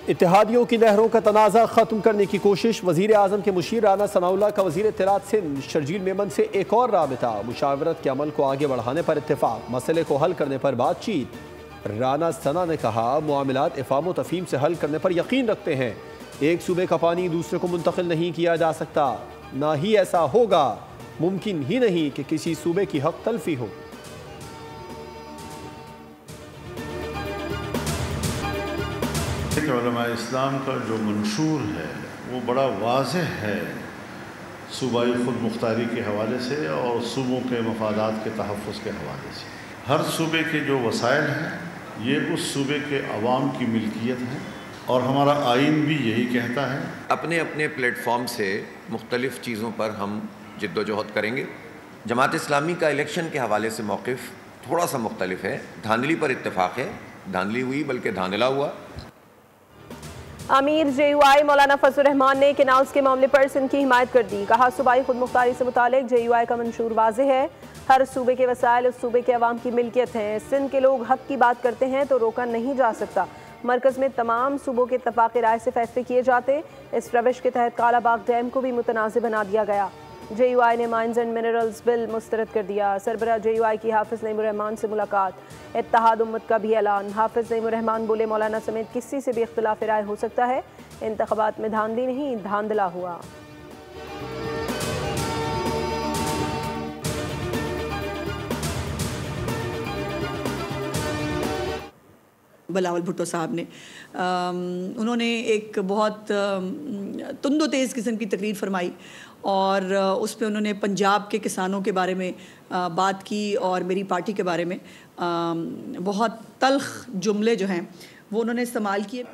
इत्तेहादियों की नहरों का तनाज़ा ख़त्म करने की कोशिश। वज़ीर आज़म के मुशीर राना सनाउल्लाह का वज़ीर इत्तलात सिंध शर्जील मेमन से एक और राबिता। मुशावरत के अमल को आगे बढ़ाने पर इत्तेफाक, मसले को हल करने पर बातचीत। राना सना ने कहा मामलात इफ़ाम तफ़हीम से हल करने पर यकीन रखते हैं। एक सूबे का पानी दूसरे को मुंतकिल नहीं किया जा सकता, ना ही ऐसा होगा। मुमकिन ही नहीं कि किसी सूबे की हक तलफी हो। उलमा इस्लाम का जो मंशूर है वो बड़ा वाज़ेह है, सूबाई खुद मुख्तारी के हवाले से और सूबों के मफादात के तहफ़्फ़ुज़ के हवाले से। हर सूबे के जो वसाइल हैं ये उस सूबे के अवाम की मिल्कियत है और हमारा आइन भी यही कहता है। अपने अपने प्लेटफॉर्म से मुख्तलिफ़ चीज़ों पर हम जिद्दोजहद करेंगे। जमात इस्लामी का इलेक्शन के हवाले से मौक़िफ़ थोड़ा सा मुख्तलिफ है। धांधली पर इत्तेफाक है, धांधली हुई बल्कि धांधला हुआ। अमीर JUI मौलाना फजलुर रहमान ने केनाल्स के मामले पर सिंध की हिमायत कर दी। कहा सूबाई खुद मुख्तारी से मुतालिक JUI का मंशूर वाज़ेह है। हर सूबे के वसाइल उस सूबे के अवाम की मिल्कियत हैं। सिंध के लोग हक की बात करते हैं तो रोका नहीं जा सकता। मरकज़ में तमाम सूबों के इत्तफ़ाक़ राय से फैसले किए जाते। इस रविश के तहत कालाबाग डैम को भी मुतनाज़ बना दिया गया। JUI ने माइंस एंड मिनरल्स बिल मुस्तरद कर दिया। सरबराह JUI की हाफिज़ नईमुर रहमान से मुलाकात। इत्तेहाद उम्मत का भी ऐलान। हाफिज़ नईमुर रहमान बोले मौलाना समेत किसी से भी इख्तिलाफ राय हो सकता है। इंतख़ाबात में धांधली नहीं धांधला हुआ। बिलावल भुट्टो साहब ने उन्होंने एक बहुत तुंदो तेज़ किस्म की तकरीर फरमाई और उस पर उन्होंने पंजाब के किसानों के बारे में बात की और मेरी पार्टी के बारे में बहुत तल्ख जुमले जो हैं वो उन्होंने इस्तेमाल किए।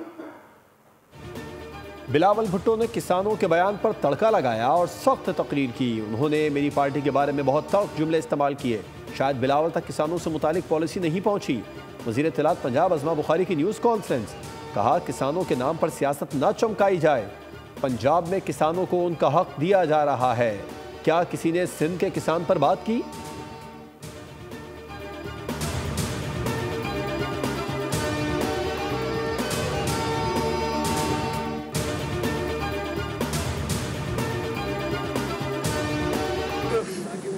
बिलावल भुट्टो ने किसानों के बयान पर तड़का लगाया और सख्त तकरीर की। उन्होंने मेरी पार्टी के बारे में बहुत तल्ख जुमले इस्तेमाल किए। शायद बिलावल तक किसानों से मुतालिक पॉलिसी नहीं पहुंची। वज़ीर इत्तलात पंजाब अज़मा बुखारी की न्यूज़ कॉन्फ्रेंस। कहा किसानों के नाम पर सियासत न चमकाई जाए। पंजाब में किसानों को उनका हक दिया जा रहा है। क्या किसी ने सिंध के किसान पर बात की?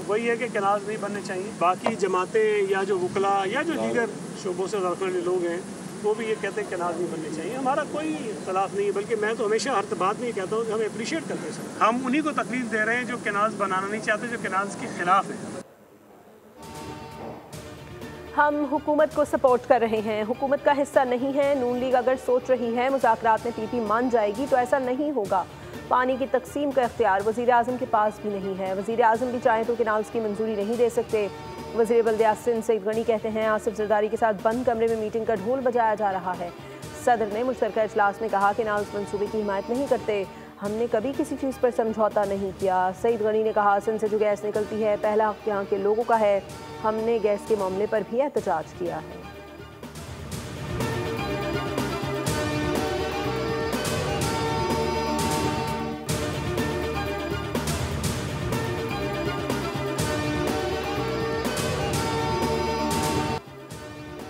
वही है कि कैनाल नहीं बनने चाहिए। बाकी जमातें या जो वकला या जो दीगर शोबों से रखने वाले लोग हैं वो भी ये कहते हैं कैनाल नहीं बनने चाहिए। हमारा कोई इख्तलाफ नहीं है, बल्कि मैं तो हमेशा हर बात में कहता हूँ कि हम अप्रिशिएट करते हैं। हम उन्हीं को तकलीफ दे रहे हैं जो कैनाल्स बनाना नहीं चाहते, जो कैनाल्स के खिलाफ है। हम हुकूमत को सपोर्ट कर रहे हैं, हुकूमत का हिस्सा नहीं है। नून लीग अगर सोच रही है मुज़ाकरात में PP मान जाएगी तो ऐसा नहीं होगा। पानी की तकसीम का इख्तियार वज़ीर आज़म के पास भी नहीं है। वज़ीर आज़म भी चाहें तो कैनाल्स की मंजूरी नहीं दे सकते। वज़ीर बल्दियात सिंध सईद गनी कहते हैं आसिफ जरदारी के साथ बंद कमरे में मीटिंग का ढोल बजाया जा रहा है। सदर ने मुश्तरका इजलास में कहा कैनाल्स मंसूबे की हिमायत नहीं करते। हमने कभी किसी चीज़ पर समझौता नहीं किया। सईद गनी ने कहा सिंध से जो गैस निकलती है पहला हक़ यहाँ के लोगों का है। हमने गैस के मामले पर भी एहतजाज किया है।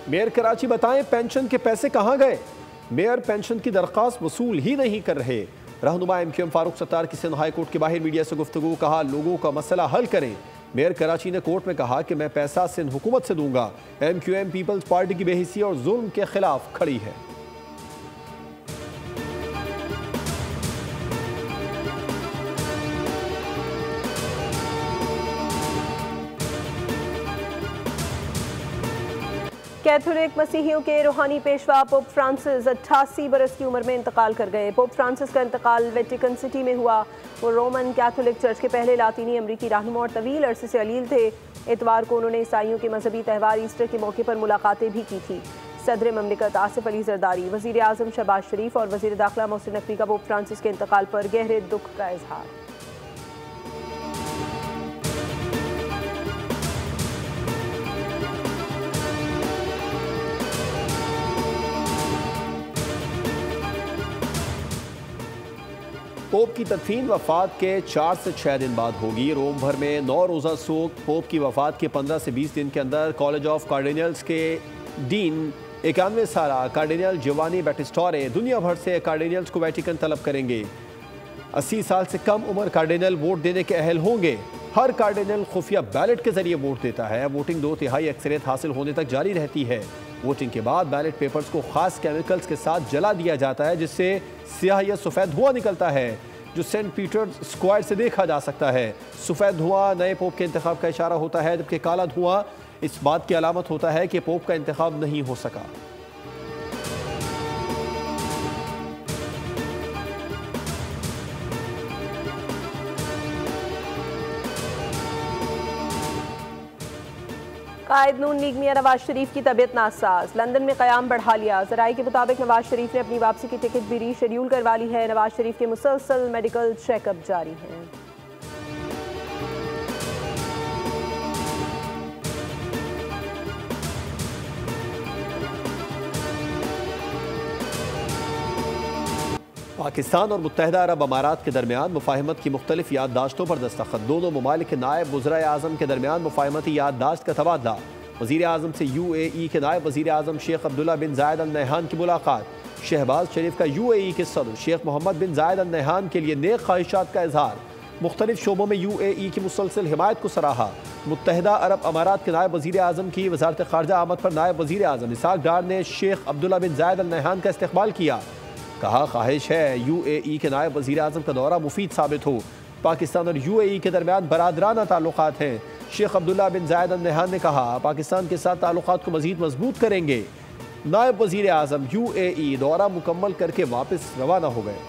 मेयर कराची बताएं पेंशन के पैसे कहां गए? मेयर पेंशन की दरख्वास्त वसूल ही नहीं कर रहे। रहनुमा MQM फारूक सत्तार की सिंध हाई कोर्ट के बाहर मीडिया से गुफ्तगू। कहा लोगों का मसला हल करें। मेयर कराची ने कोर्ट में कहा कि मैं पैसा सिंध हुकूमत से दूंगा। MQM पीपल्स पार्टी की बेहिसी और जुल्म के खिलाफ खड़ी है। कैथोलिक मसीहियों के रूहानी पेशवा पोप फ्रांसिस 88 बरस की उम्र में इंतकाल कर गए। पोप फ्रांसिस का इंतकाल वेटिकन सिटी में हुआ। वो रोमन कैथोलिक चर्च के पहले लातीनी अमरीकी रहनुमा और तवील अरसे से अलील थे। इतवार को उन्होंने ईसाइयों के मजहबी त्यौहार ईस्टर के मौके पर मुलाकातें भी की थी। सदर ममलिकत आसिफ अली जरदारी, वज़ीर आज़म शहबाज शरीफ और वज़ीर दाखिला मोहसिन नकवी का पोप फ्रांसिस के इंतकाल पर गहरे दुख का इजहार। पोप की तदफीन वफात के 4 से 6 दिन बाद होगी। रोम भर में 9 रोज़ा सोग। पोप की वफात के 15 से 20 दिन के अंदर कॉलेज ऑफ कार्डिनल्स के डीन 91 साल कार्डिनल जियोवानी बैटिस्टोरे दुनिया भर से कार्डिनल्स को वेटिकन तलब करेंगे। 80 साल से कम उम्र कार्डिनल वोट देने के अहल होंगे। हर कार्डिनल खुफिया बैलेट के जरिए वोट देता है। वोटिंग 2/3 अक्सरियत हासिल होने तक जारी रहती है। वोटिंग के बाद बैलेट पेपर्स को खास केमिकल्स के साथ जला दिया जाता है, जिससे स्याह या सफ़ेद धुआं निकलता है, जो सेंट पीटर्स स्क्वायर से देखा जा सकता है। सफ़ेद धुआं नए पोप के इंतखाब का इशारा होता है, जबकि काला धुआं इस बात की अलामत होता है कि पोप का इंतखाब नहीं हो सका। कायद नून लीग मियां नवाज शरीफ की तबीयत नासाज, लंदन में क़याम बढ़ा लिया। ज़राए के मुताबिक नवाज शरीफ ने अपनी वापसी की टिकट भी रीशेड्यूल करवा ली है। नवाज शरीफ के मुसलसल मेडिकल चेकअप जारी हैं। पाकिस्तान और मुत्तहिदा अरब अमारात के दरमियान मुफाहमत की मुख्तलिफ याददाश्तों पर दस्तखत। दोनों ममालिक के नायब वज़ीर आज़म के दरमियान मुफाहमती याददाश्त का तबादला। वज़ीर आज़म से UAE के नायब वज़ीर आज़म शेख अब्दुल्ला बिन ज़ायद अल नहयान की मुलाकात। शहबाज शरीफ का UAE के सदर शेख मोहम्मद बिन ज़ायद अल नहयान के लिए नेक ख्वाहिशात का इजहार। मुख्तलिफ शोबों में UAE की मुसलसल हिमायत को सराहा। मुत्तहिदा अरब अमारात के नायब वज़ीर आज़म की वज़ारत ख़ारजा आमद पर नायब वज़ीर आज़म इसाक डार ने शेख अब्दुल्ला बिन ज़ायद अल नहयान का इस्तक़बाल किया। कहा, ख्वाहिश है UAE के नायब वज़ीर आज़म का दौरा मुफीद साबित हो। पाकिस्तान और UAE के दरमियान बरादराना ताल्लुकात हैं। शेख अब्दुल्ला बिन ज़ायद अल नहयान ने कहा, पाकिस्तान के साथ ताल्लुकात को मज़ीद मजबूत करेंगे। नायब वज़ीर आज़म UAE दौरा मुकम्मल करके वापस रवाना हो गए।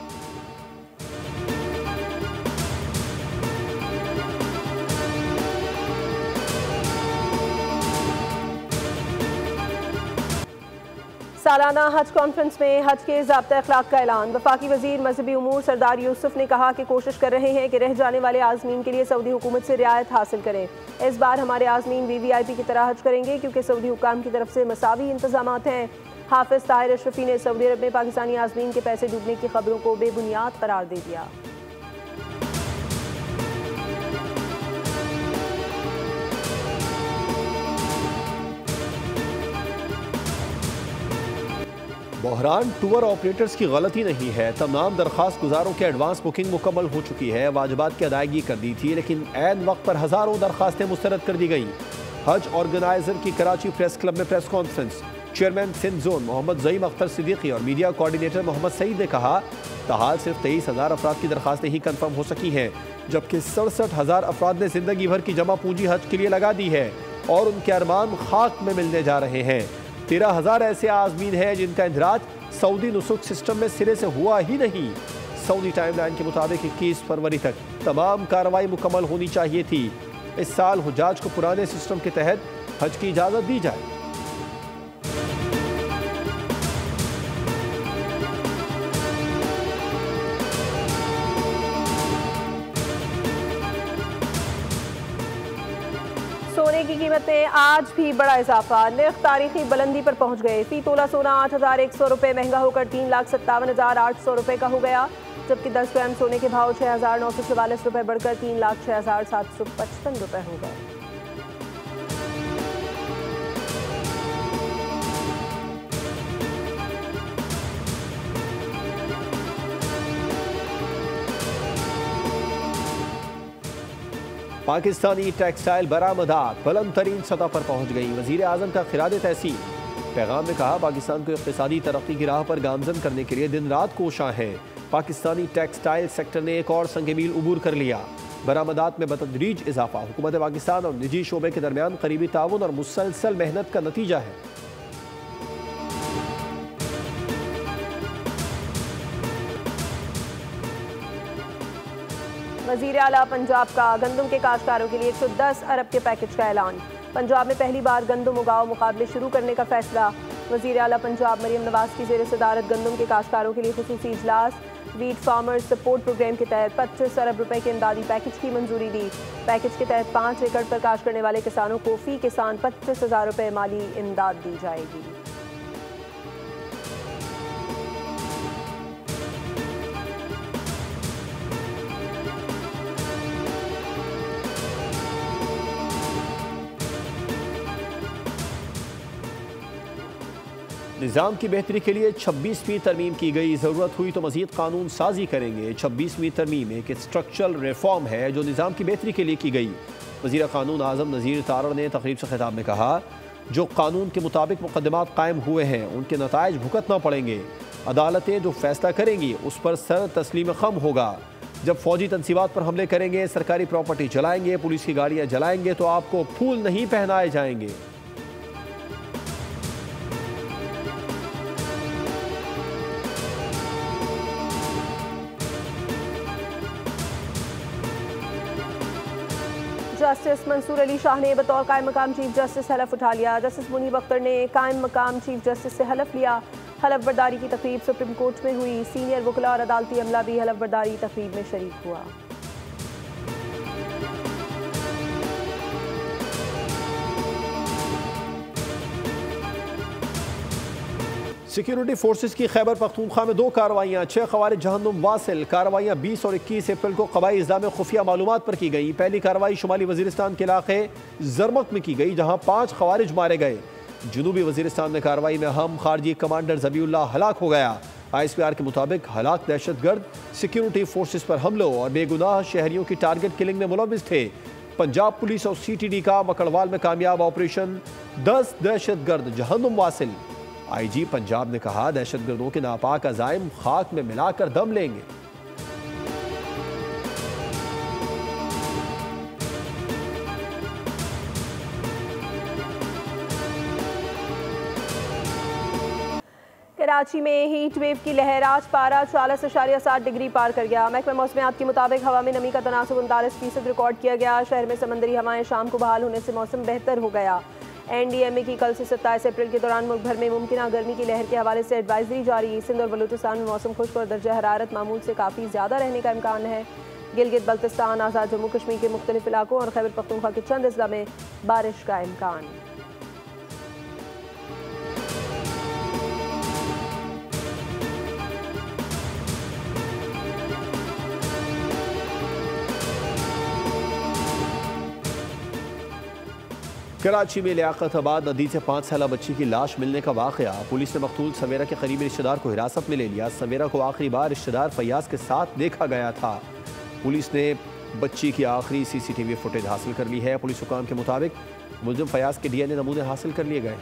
सालाना हज कॉन्फ्रेंस में हज के ज़ाब्ता अखलाक का ऐलान। वफाकी वज़ीर मजहबी उमूर सरदार यूसुफ ने कहा कि कोशिश कर रहे हैं कि रह जाने वाले आज़मीन के लिए सऊदी हुकूमत से रियायत हासिल करें। इस बार हमारे आज़मीन VVIP की तरह हज करेंगे, क्योंकि सऊदी हुकाम की तरफ से मसावी इंतजामात हैं। हाफिज़ ताहिर अशरफी ने सऊदी अरब में पाकिस्तानी आज़मीन के पैसे डूबने की खबरों को बेबुनियाद करार दे दिया। बहरान टूर ऑपरेटर्स की गलती नहीं है। तमाम दरख्वास्त गुजारों की एडवांस बुकिंग मुकम्मल हो चुकी है। वाजिबात की अदायगी कर दी थी, लेकिन ऐन वक्त पर हज़ारों दरख्वास्तें मुस्तरद कर दी गई। हज ऑर्गेनाइजर की कराची प्रेस क्लब में press conference. Chairman Sindh zone Mohammad Zaeem Akhtar Siddiqui और मीडिया कोऑर्डिनेटर मोहम्मद सईद ने कहा, ताहाल सिर्फ 23,000 अफराद की दरख्वास्तें ही कन्फर्म हो सकी हैं, जबकि 67,000 अफराद ने जिंदगी भर की जमा पूंजी हज के लिए लगा दी है और उनके अरमान खाक में मिलने जा रहे हैं। 13,000 ऐसे आज़मीन हैं जिनका इंदराज सऊदी नुसुक सिस्टम में सिरे से हुआ ही नहीं। सऊदी टाइमलाइन के मुताबिक 21 फरवरी तक तमाम कार्रवाई मुकम्मल होनी चाहिए थी। इस साल हुजाज को पुराने सिस्टम के तहत हज की इजाज़त दी जाए। सोने की कीमतें आज भी बड़ा इजाफा। निर्ख तारीखी बुलंदी पर पहुंच गए। फी तोला सोना 8,100 रुपये महंगा होकर 3,57,800 रुपये का हो गया, जबकि 10 ग्राम सोने के भाव 6,944 रुपये बढ़कर 3,06,755 रुपये हो गए। पाकिस्तानी टेक्सटाइल बरामदात बुलंद तरीन सतह पर पहुँच गई। वज़ीर आज़म का खिराद तहसीन। पैगाम में कहा, पाकिस्तान को इक़्तिसादी तरक्की की राह पर गामज़न करने के लिए दिन रात कोशां है। पाकिस्तानी टेक्सटाइल सेक्टर ने एक और संग मील उबूर कर लिया। बरामदात में बतदरीज इजाफा हुकूमत पाकिस्तान और निजी शोबे के दरमियान करीबी ताउन और मुसलसल मेहनत का नतीजा है। वज़ीर आला पंजाब का गंदम के काश्तकारों के लिए 110 अरब के पैकेज का ऐलान। पंजाब में पहली बार गंदम उगाओ मुकाबले शुरू करने का फैसला। वज़ीर आला पंजाब मरियम नवाज की ज़ेर सदारत गंदम के काश्तकारों के लिए खुसूसी इजलास। वीट फार्मर्स सपोर्ट प्रोग्राम के तहत 25 अरब रुपए के इमदादी पैकेज की मंजूरी दी। पैकेज के तहत 5 एकड़ पर काश्त करने वाले किसानों को फी किसान 25,000 रुपये माली इमदाद दी जाएगी। निज़ाम की बेहतरी के लिए 26वीं तरमीम की गई, ज़रूरत हुई तो मज़ीद कानून साजी करेंगे। 26वीं तरमीम एक स्ट्रक्चरल रिफॉर्म है जो निज़ाम की बेहतरी के लिए की गई। वज़ीर क़ानून आज़म नज़ीर तारड़ ने तकरीब से खिताब में कहा, जो कानून के मुताबिक मुकदमात कायम हुए हैं उनके नताइज भुगतना पड़ेंगे। अदालतें जो फैसला करेंगी उस पर सर तस्लीम खम होगा। जब फौजी तनसीबात पर हमले करेंगे, सरकारी प्रॉपर्टी जलाएंगे, पुलिस की गाड़ियाँ जलाएंगे तो आपको फूल नहीं पहनाए जाएंगे। जस्टिस मंसूर अली शाह ने बतौर कायम मकाम चीफ जस्टिस हलफ उठा लिया। जस्टिस मुनीब अख्तर ने कायम मकाम चीफ जस्टिस से हलफ लिया। हलफ बर्दारी की तकरीब सुप्रीम कोर्ट में हुई। सीनियर वकला और अदालती अमला भी हलफ बर्दारी तकरीब में शरीक हुआ। सिक्योरिटी फोर्सेस की खैबर पख्तूनख्वा में 2 कार्रवाइयाँ, 6 खवारिज जहन्नुम वासिल। कार्रवाइयाँ 20 और 21 अप्रैल को कबाई इज़्ज़ा में खुफिया मालूमात पर की गई। पहली कार्रवाई शुमाली वजीरिस्तान के इलाके जरमक में की गई जहाँ 5 खवारिज मारे गए। जनूबी वजीरिस्तान में कार्रवाई में हम खारजी कमांडर ज़बीउल्लाह हलाक हो गया। ISPR के मुताबिक हलाक दहशतगर्द सिक्योरिटी फोर्सेस पर हमलों और बेगुनाह शहरियों की टारगेट किलिंग में मुलविस थे। पंजाब पुलिस और CTD का मकड़वाल में कामयाब ऑपरेशन, 10 दहशतगर्द जहन्नुम वासिल। IG पंजाब ने कहा, दहशतगर्दों के नापाक अज़ाइम खाक में मिलाकर दम लेंगे। कराची में हीट वेव की लहर, आज पारा 40.7 डिग्री पार कर गया। महकमा मौसमियात के मुताबिक हवा में नमी का तनासुब 39% रिकॉर्ड किया गया। शहर में समंदरी हवाएं शाम को बहाल होने से मौसम बेहतर हो गया। NDMA की कल से 27 अप्रैल के दौरान मुल्क भर में मुमकिन गर्मी की लहर के हवाले से एडवाइजरी जारी। सिंध और बलूचिस्तान में मौसम खुश्क और दर्जा हरारत मामूल से काफ़ी ज़्यादा रहने का इम्कान है। गिलगित बल्तिस्तान, आज़ाद जम्मू कश्मीर के मुख्तलिफ इलाकों और खैबर पख्तूनख्वा के चंद अजला में बारिश का इम्कान। कराची में लियाकताबाद नदी से 5 साला बच्ची की लाश मिलने का वाक़या, पुलिस ने मकतूल सवेरा के करीबी रिश्तेदार को हिरासत में ले लिया। सवेरा को आखिरी बार रिश्तेदार फैयाज के साथ देखा गया था। पुलिस ने बच्ची की आखिरी CCTV फुटेज हासिल कर ली है। पुलिस हुकाम के मुताबिक मुलजिम फैयाज के DNA नमूने हासिल कर लिए गए।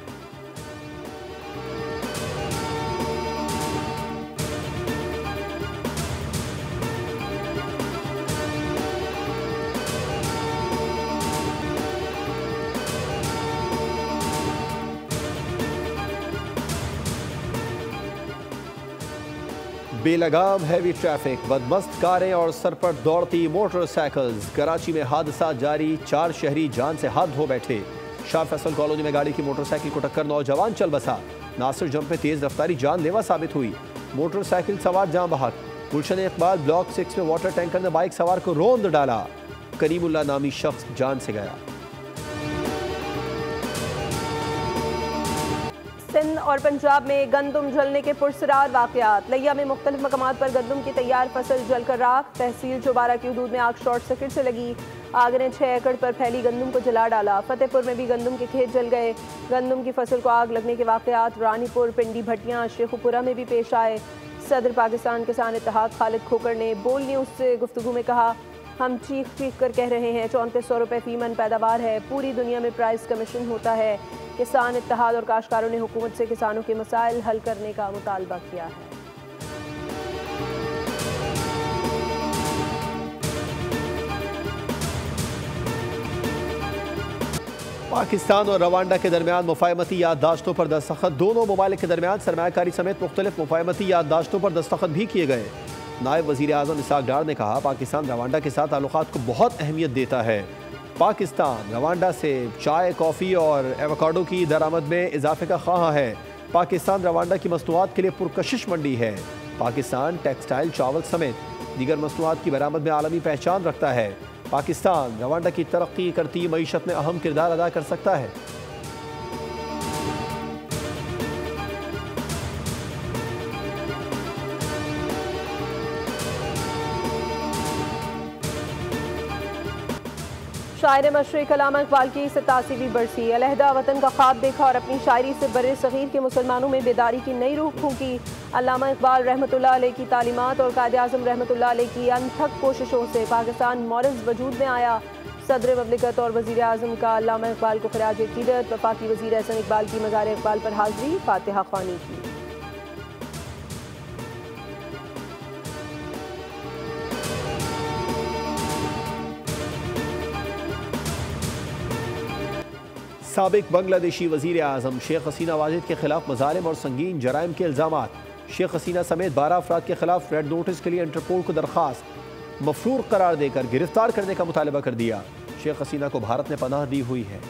बेलगाम हैवी ट्रैफिक, बदमस्त कारें और सर पर दौड़ती मोटरसाइकिल्स। कराची में हादसा जारी, 4 शहरी जान से हाथ धो बैठे। शाह फैसल कॉलोनी में गाड़ी की मोटरसाइकिल को टक्कर, नौजवान चल बसा। नासिर जंप में तेज रफ्तारी जानलेवा साबित हुई। मोटरसाइकिल सवार जान बहक। गुलशन इकबाल ब्लॉक 6 में वाटर टैंकर ने बाइक सवार को रौंद डाला। करीमुल्ला नामी शख्स जान से गया। सिंध और पंजाब में गंदम जलने के पुरसरार वाक़यात। लिया में मुख्तलिफ मकामात पर गंदम की तैयार फसल जलकर राख। तहसील चौबारा की हदूद में आग शॉर्ट सर्किट से लगी। आग ने 6 एकड़ पर फैली गंदम को जला डाला। फतेहपुर में भी गंदम के खेत जल गए। गंदम की फसल को आग लगने के वाक़यात रानीपुर, पिंडी भटियाँ, शेखुपुरा में भी पेश आए। सदर पाकिस्तान किसान इत्तेहाद खालिद खोकर ने बोल न्यूज़ से गुफ्तगू में कहा, हम चीख चीख कर कह रहे हैं 3400 रुपये फी मन पैदावार है। पूरी दुनिया में प्राइस कमीशन होता है। किसान इत्तेहाद और काश्तकारों ने हुकूमत से किसानों के मसाइल हल करने का मुतालबा किया है। पाकिस्तान और रवांडा के दरमियान मुफाहमती याददाश्तों पर दस्तखत। दोनों ममालिक के दरमियान सरमायाकारी समेत मुख्तलिफ मुफाहमती याददाश्तों पर दस्तखत भी किए गए। नायब वज़ीर आज़म इसहाक डार ने कहा, पाकिस्तान रवांडा के साथ ताल्लुकात को बहुत अहमियत देता है। पाकिस्तान रवांडा से चाय, कॉफ़ी और एवोकाडो की दरामद में इजाफे का ख्वाह है। पाकिस्तान रवांडा की मसनूआत के लिए पुरकशिश मंडी है। पाकिस्तान टेक्सटाइल, चावल समेत दीगर मसनूआत की बरामद में आलमी पहचान रखता है। पाकिस्तान रवांडा की तरक्की करती मईशत में अहम किरदार अदा कर सकता है। शायर मशरिक अल्लामा इकबाल की 87वीं बरसी। अलहदा वतन का ख्वाब देखा और अपनी शायरी से बर्रे सगीर के मुसलमानों में बेदारी की नई रूह फूंकी। अल्लामा इकबाल रहमतुल्लाह अलैह की तालीमात और कायद आज़म रहमतुल्लाह अलैह की अनथक कोशिशों से पाकिस्तान मौरज़ वजूद में आया। सदर ममलिकत और वज़ीर आज़म का अल्लामा इकबाल को खिराज अक़ीदत। वफाकी वज़ीर एहसन इकबाल की मज़ार इकबाल पर हाज़री, फातिहा ख्वानी की। साबिक बांग्लादेशी वज़ीर आज़म शेख हसीना वाजिद के खिलाफ मज़ालिम और संगीन जराइम के इल्ज़ामात। शेख हसीना समेत 12 अफराद के खिलाफ रेड नोटिस के लिए इंटरपोल को दरख्वास्त मफरूर करार देकर गिरफ्तार करने का मुतालबा कर दिया। शेख हसीना को भारत ने पनाह दी हुई है।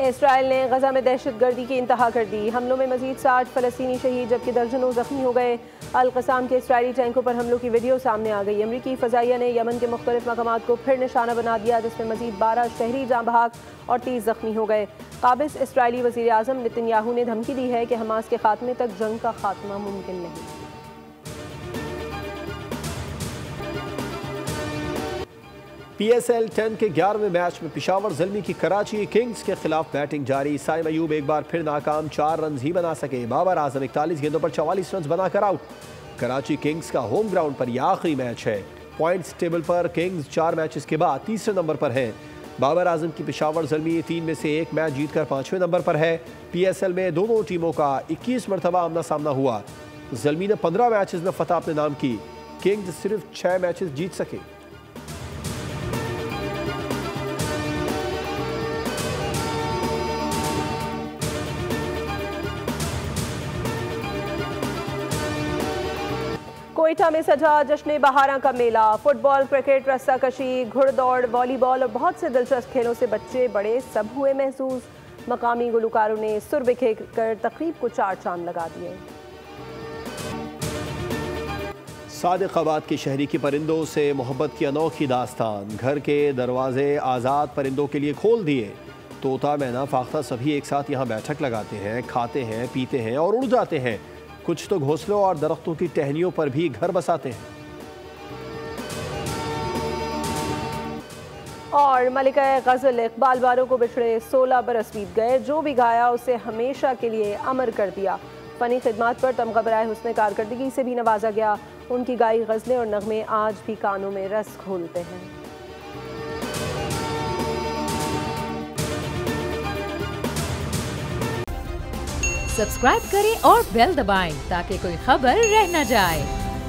इसराइल ने गजा में दहशतगर्दी की इंतहा कर दी। हमलों में मजीद 60 फ़लस्तीनी शहीद जबकि दर्जनों जख्मी हो गए। अल-क़साम के इसराइली टैंकों पर हमलों की वीडियो सामने आ गई। अमरीकी फ़ज़ाइया ने यमन के मुख्तलिफ मकामात को फिर निशाना बना दिया, जिसमें मजीद 12 शहरी जाँ बहक और 30 जख्मी हो गए। काबिज़ इसराइली वज़ीर आज़म नेतन्याहू ने धमकी दी है कि हमास के खात्मे तक जंग का खात्मा मुमकिन नहीं। PSL 10 के 11वें मैच में पेशावर ज़ल्मी की कराची किंग्स के खिलाफ बैटिंग जारी। साइम अयूब एक बार फिर नाकाम, 4 रन ही बना सके। बाबर आजम 41 गेंदों पर 44 रन बनाकर आउट। कराची किंग्स का होम ग्राउंड पर यह आखिरी मैच है। पॉइंट्स टेबल पर किंग्स 4 मैचेस के बाद तीसरे नंबर पर है। बाबर आजम की पेशावर ज़ल्मी 3 में से 1 मैच जीतकर 5वें नंबर पर है। PSL में दोनों टीमों का 21 मरतबा आमना सामना हुआ। ज़ल्मी ने 15 मैचेस में फतह अपने नाम की। किंग्स सिर्फ 6 मैचेस जीत सके। कोयटा में सजा जश्न बहारा का मेला। फुटबॉल, क्रिकेट, रस्साकशी, घुड़दौड़, वॉलीबॉल और बहुत से दिलचस्प खेलों से बच्चे बड़े सब हुए महसूस। मकामी गुलकारों ने सुर बिखेर कर तकरीब को 4 चांद लगा दिए। सादिकाबाद के शहरी की परिंदों से मोहब्बत की अनोखी दास्तान। घर के दरवाजे आज़ाद परिंदों के लिए खोल दिए। तोता, मैना, फाख्ता सभी एक साथ यहाँ बैठक लगाते हैं, खाते हैं, पीते हैं और उड़ जाते हैं। कुछ तो घोंसलों और दरख्तों की टहनियों पर भी घर बसाते हैं। और मलिका गज़ल इकबाल वालों को बिछड़े 16 बरस बीत गए। जो भी गाया उसे हमेशा के लिए अमर कर दिया। फ़नी खिदमात पर तमगा बराए हुस्न कारकर्दगी से भी नवाजा गया। उनकी गाई गज़लें और नगमे आज भी कानों में रस घोलते हैं। सब्सक्राइब करें और बेल दबाएं ताकि कोई खबर रह न जाए।